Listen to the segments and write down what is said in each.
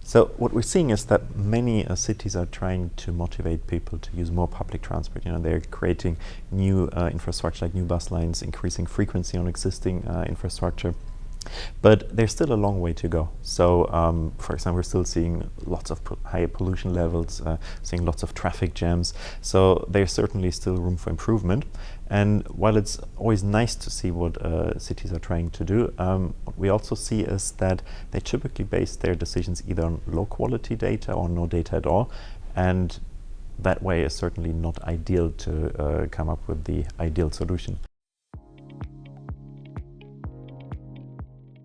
So what we're seeing is that many cities are trying to motivate people to use more public transport. They're creating new infrastructure like new bus lines, increasing frequency on existing infrastructure. But there's still a long way to go. So, for example, we're still seeing lots of high pollution levels, seeing lots of traffic jams. So there's certainly still room for improvement. And while it's always nice to see what cities are trying to do, what we also see is that they typically base their decisions either on low quality data or no data at all. And that way is certainly not ideal to come up with the ideal solution.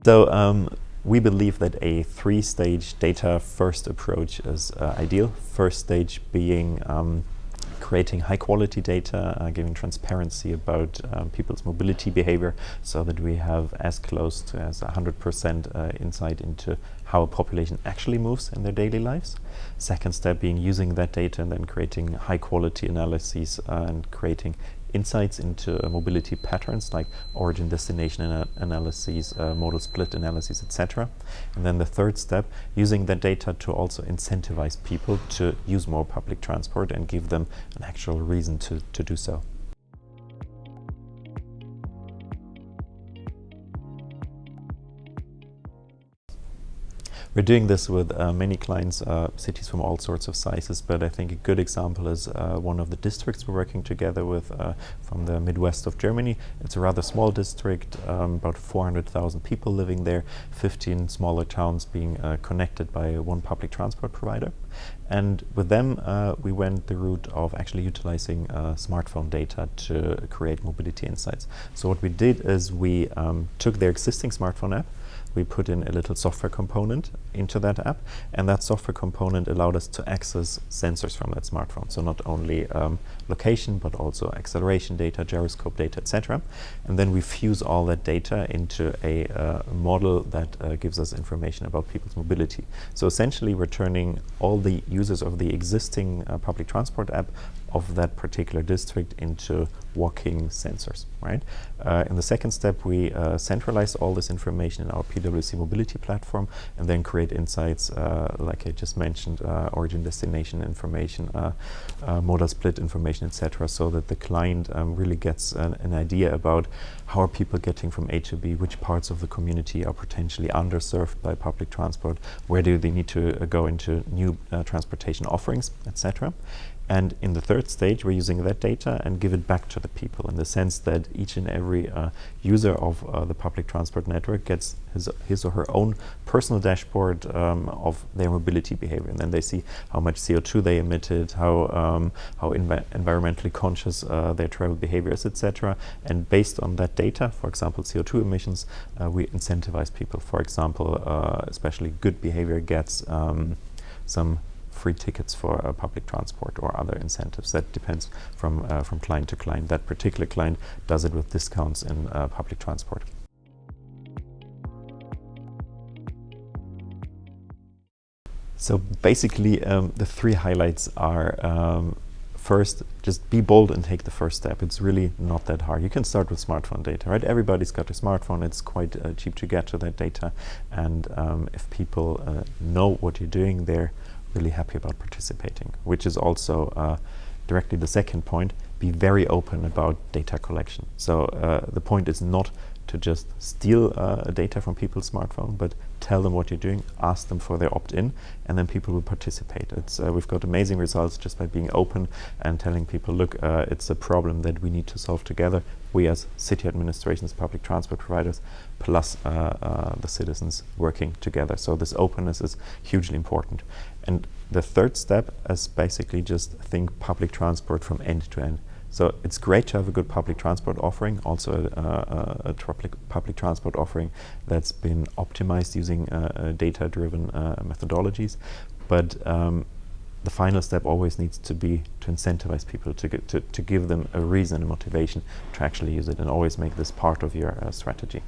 So we believe that a three-stage data-first approach is ideal. First stage being creating high-quality data, giving transparency about people's mobility behavior so that we have as close to as 100% insight into how a population actually moves in their daily lives. Second step being using that data and then creating high-quality analyses and creating insights into mobility patterns like origin destination analyses, modal split analyses, etc. And then the third step, using that data to also incentivize people to use more public transport and give them an actual reason to do so. We're doing this with many clients, cities from all sorts of sizes, but I think a good example is one of the districts we're working together with from the Midwest of Germany. It's a rather small district, about 400,000 people living there, 15 smaller towns being connected by one public transport provider. And with them, we went the route of actually utilizing smartphone data to create mobility insights. So what we did is we took their existing smartphone app, we put in a little software component into that app, and that software component allowed us to access sensors from that smartphone. So not only location, but also acceleration data, gyroscope data, etc. And then we fuse all that data into a model that gives us information about people's mobility. So essentially, we're turning all the users of the existing public transport app of that particular district into walking sensors, right? In the second step, we centralize all this information in our PwC mobility platform and then create insights, like I just mentioned, origin destination information, modal split information, etc., so that the client really gets an idea about how are people getting from A to B, which parts of the community are potentially underserved by public transport, where do they need to go into new transportation offerings, etc. And in the third stage, we're using that data and give it back to the people in the sense that each and every user of the public transport network gets his or her own personal dashboard of their mobility behavior. And then they see how much CO2 they emitted, how environmentally conscious their travel behavior is, etc. And based on that data, for example, CO2 emissions, we incentivize people. For example, especially good behavior gets some free tickets for public transport or other incentives. That depends from client to client. That particular client does it with discounts in public transport. So basically, the three highlights are first, just be bold and take the first step. It's really not that hard. You can start with smartphone data, right? Everybody's got a smartphone. It's quite cheap to get to that data. And if people know what you're doing, they're really happy about participating, which is also directly the second point. Be very open about data collection. So the point is not to just steal data from people's smartphone, but tell them what you're doing, ask them for their opt-in, and then people will participate. We've got amazing results just by being open and telling people, look, it's a problem that we need to solve together. We as city administrations, public transport providers, plus the citizens working together. So this openness is hugely important. And the third step is basically just think public transport from end to end. So it's great to have a good public transport offering, also a public transport offering that's been optimized using data-driven methodologies. But the final step always needs to be to incentivize people, to give them a reason, a motivation to actually use it, and always make this part of your strategy.